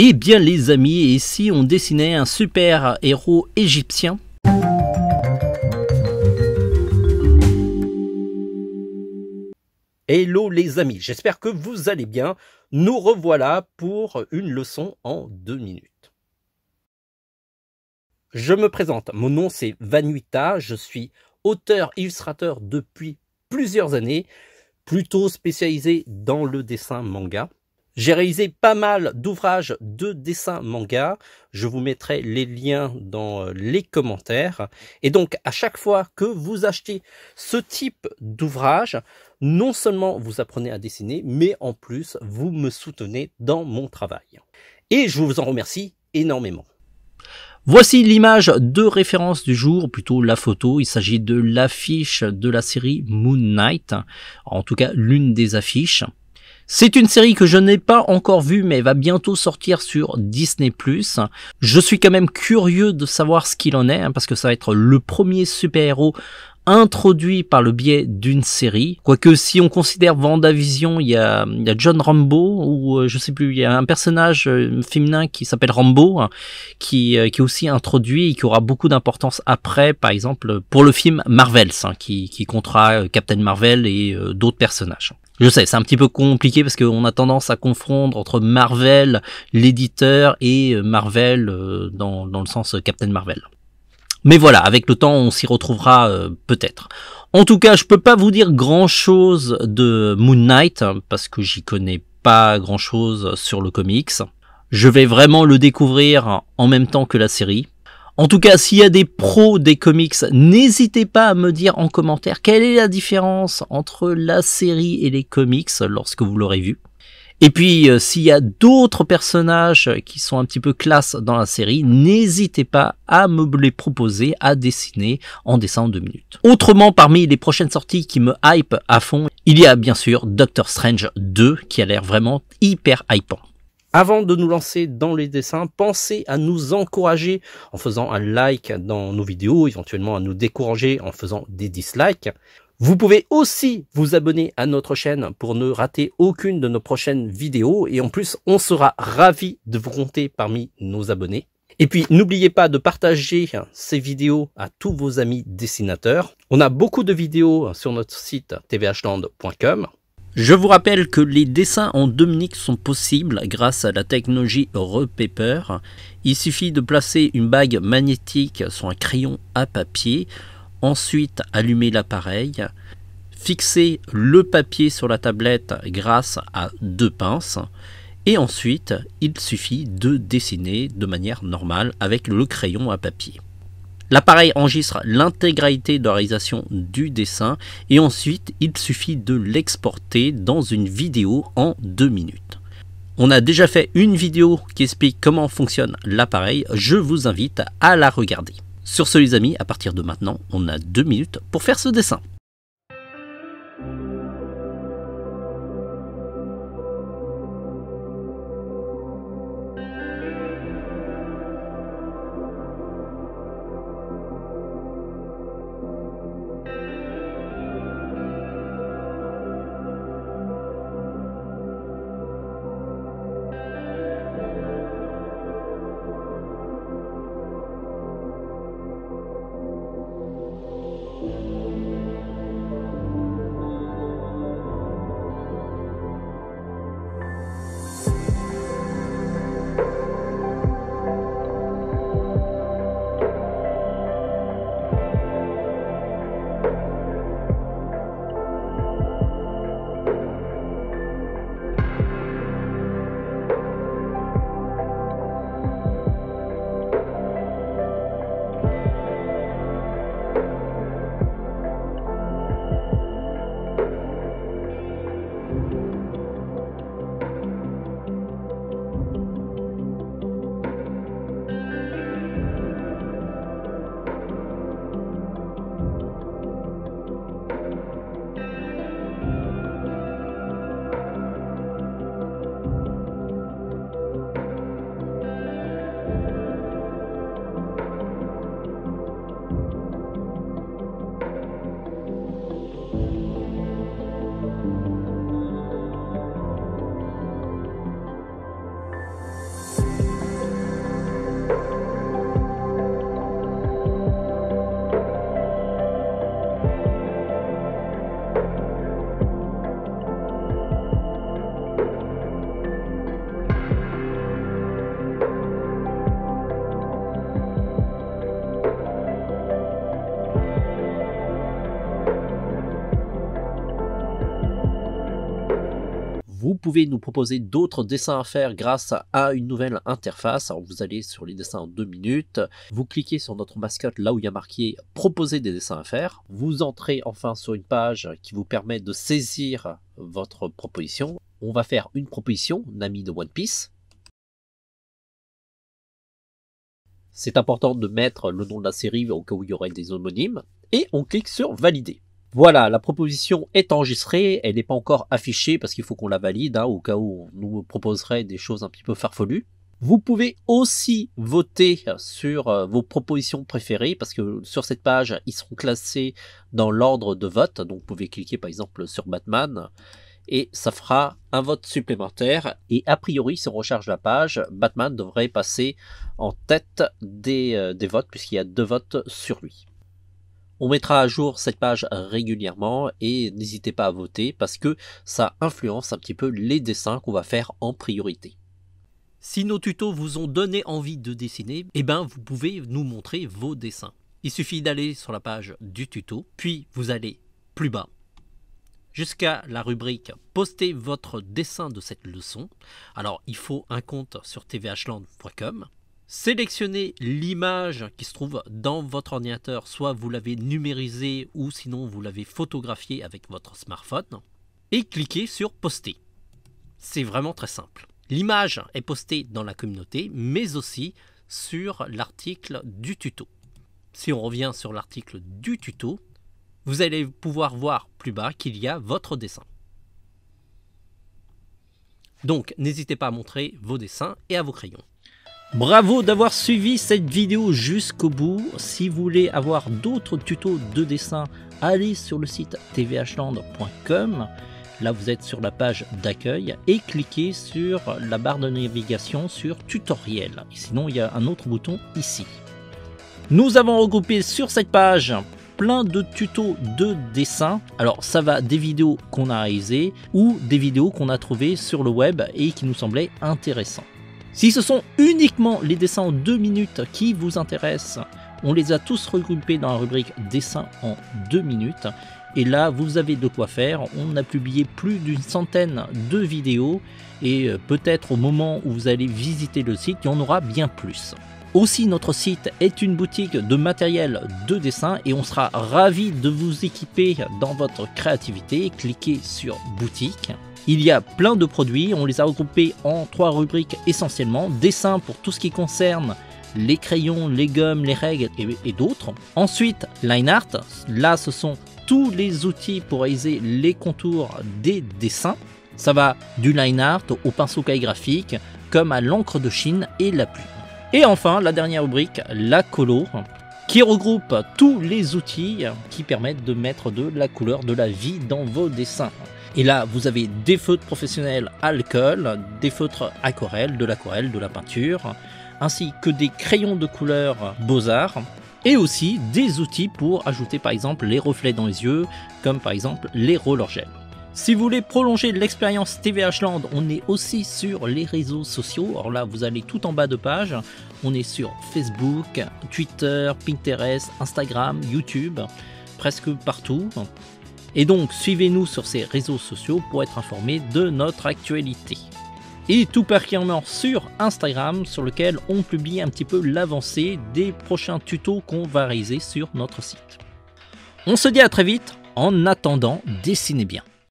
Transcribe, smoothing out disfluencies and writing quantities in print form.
Eh bien les amis, et si on dessinait un super héros égyptien? Hello les amis, j'espère que vous allez bien. Nous revoilà pour une leçon en 2 minutes. Je me présente, mon nom c'est Vanuita, je suis auteur-illustrateur depuis plusieurs années, plutôt spécialisé dans le dessin manga. J'ai réalisé pas mal d'ouvrages de dessin manga, je vous mettrai les liens dans les commentaires. Et donc à chaque fois que vous achetez ce type d'ouvrage, non seulement vous apprenez à dessiner, mais en plus vous me soutenez dans mon travail. Et je vous en remercie énormément. Voici l'image de référence du jour, ou plutôt la photo. Il s'agit de l'affiche de la série Moon Knight, en tout cas l'une des affiches. C'est une série que je n'ai pas encore vue, mais elle va bientôt sortir sur Disney+. Je suis quand même curieux de savoir ce qu'il en est, parce que ça va être le premier super-héros introduit par le biais d'une série. Quoique si on considère WandaVision, il y a John Rambo, ou je sais plus, il y a un personnage féminin qui s'appelle Rambo, qui est aussi introduit et qui aura beaucoup d'importance après, par exemple pour le film Marvels, qui comptera Captain Marvel et d'autres personnages. Je sais, c'est un petit peu compliqué parce qu'on a tendance à confondre entre Marvel, l'éditeur, et Marvel dans le sens Captain Marvel. Mais voilà, avec le temps, on s'y retrouvera peut-être. En tout cas, je peux pas vous dire grand-chose de Moon Knight parce que j'y connais pas grand-chose sur le comics. Je vais vraiment le découvrir en même temps que la série. En tout cas, s'il y a des pros des comics, n'hésitez pas à me dire en commentaire quelle est la différence entre la série et les comics lorsque vous l'aurez vu. Et puis, s'il y a d'autres personnages qui sont un petit peu classe dans la série, n'hésitez pas à me les proposer à dessiner en dessin en 2 minutes. Autrement, parmi les prochaines sorties qui me hype à fond, il y a bien sûr Doctor Strange 2 qui a l'air vraiment hyper hypant. Avant de nous lancer dans les dessins, pensez à nous encourager en faisant un like dans nos vidéos, éventuellement à nous décourager en faisant des dislikes. Vous pouvez aussi vous abonner à notre chaîne pour ne rater aucune de nos prochaines vidéos. Et en plus, on sera ravis de vous compter parmi nos abonnés. Et puis, n'oubliez pas de partager ces vidéos à tous vos amis dessinateurs. On a beaucoup de vidéos sur notre site tvhland.com. Je vous rappelle que les dessins en 2 minutes sont possibles grâce à la technologie Repaper. Il suffit de placer une bague magnétique sur un crayon à papier, ensuite allumer l'appareil, fixer le papier sur la tablette grâce à 2 pinces, et ensuite il suffit de dessiner de manière normale avec le crayon à papier. L'appareil enregistre l'intégralité de la réalisation du dessin et ensuite il suffit de l'exporter dans une vidéo en 2 minutes. On a déjà fait une vidéo qui explique comment fonctionne l'appareil, je vous invite à la regarder. Sur ce les amis, à partir de maintenant, on a 2 minutes pour faire ce dessin. pouvez nous proposer d'autres dessins à faire grâce à une nouvelle interface. Alors vous allez sur les dessins en 2 minutes, vous cliquez sur notre mascotte là où il y a marqué proposer des dessins à faire. Vous entrez enfin sur une page qui vous permet de saisir votre proposition. On va faire une proposition, Nami de One Piece. C'est important de mettre le nom de la série au cas où il y aurait des homonymes. Et on clique sur valider. Voilà, la proposition est enregistrée, elle n'est pas encore affichée parce qu'il faut qu'on la valide, au cas où on nous proposerait des choses un petit peu farfelues. Vous pouvez aussi voter sur vos propositions préférées parce que sur cette page, ils seront classés dans l'ordre de vote. Donc vous pouvez cliquer par exemple sur Batman et ça fera un vote supplémentaire. Et a priori, si on recharge la page, Batman devrait passer en tête des votes puisqu'il y a 2 votes sur lui. On mettra à jour cette page régulièrement et n'hésitez pas à voter parce que ça influence un petit peu les dessins qu'on va faire en priorité. Si nos tutos vous ont donné envie de dessiner, vous pouvez nous montrer vos dessins. Il suffit d'aller sur la page du tuto, puis vous allez plus bas, jusqu'à la rubrique « Postez votre dessin de cette leçon ». Alors, il faut un compte sur tvhland.com. Sélectionnez l'image qui se trouve dans votre ordinateur, soit vous l'avez numérisée ou sinon vous l'avez photographiée avec votre smartphone et cliquez sur poster. C'est vraiment très simple. L'image est postée dans la communauté mais aussi sur l'article du tuto. Si on revient sur l'article du tuto, vous allez pouvoir voir plus bas qu'il y a votre dessin. Donc n'hésitez pas à montrer vos dessins et à vos crayons. Bravo d'avoir suivi cette vidéo jusqu'au bout. Si vous voulez avoir d'autres tutos de dessin, allez sur le site tvhland.com. Là, vous êtes sur la page d'accueil et cliquez sur la barre de navigation sur tutoriel. Sinon, il y a un autre bouton ici. Nous avons regroupé sur cette page plein de tutos de dessin. Alors, ça va des vidéos qu'on a réalisées ou des vidéos qu'on a trouvées sur le web et qui nous semblaient intéressantes. Si ce sont uniquement les dessins en 2 minutes qui vous intéressent, on les a tous regroupés dans la rubrique dessins en 2 minutes. Et là, vous avez de quoi faire. On a publié plus d'une centaine de vidéos et peut-être au moment où vous allez visiter le site, il y en aura bien plus. Aussi, notre site est une boutique de matériel de dessin et on sera ravis de vous équiper dans votre créativité. Cliquez sur boutique. Il y a plein de produits, on les a regroupés en 3 rubriques essentiellement. Dessin pour tout ce qui concerne les crayons, les gommes, les règles et d'autres. Ensuite, line art, là ce sont tous les outils pour réaliser les contours des dessins. Ça va du line art au pinceau calligraphique, comme à l'encre de Chine et la plume. Et enfin, la dernière rubrique, la colo, qui regroupe tous les outils qui permettent de mettre de la couleur, de la vie dans vos dessins. Et là, vous avez des feutres professionnels alcool, des feutres aquarelles, de la peinture, ainsi que des crayons de couleur Beaux-Arts, et aussi des outils pour ajouter par exemple les reflets dans les yeux, comme par exemple les roller gel. Si vous voulez prolonger l'expérience tvhland, on est aussi sur les réseaux sociaux. Alors là, vous allez tout en bas de page. On est sur Facebook, Twitter, Pinterest, Instagram, YouTube, presque partout. Et donc, suivez-nous sur ces réseaux sociaux pour être informé de notre actualité. Et tout particulièrement sur Instagram, sur lequel on publie un petit peu l'avancée des prochains tutos qu'on va réaliser sur notre site. On se dit à très vite. En attendant, dessinez bien.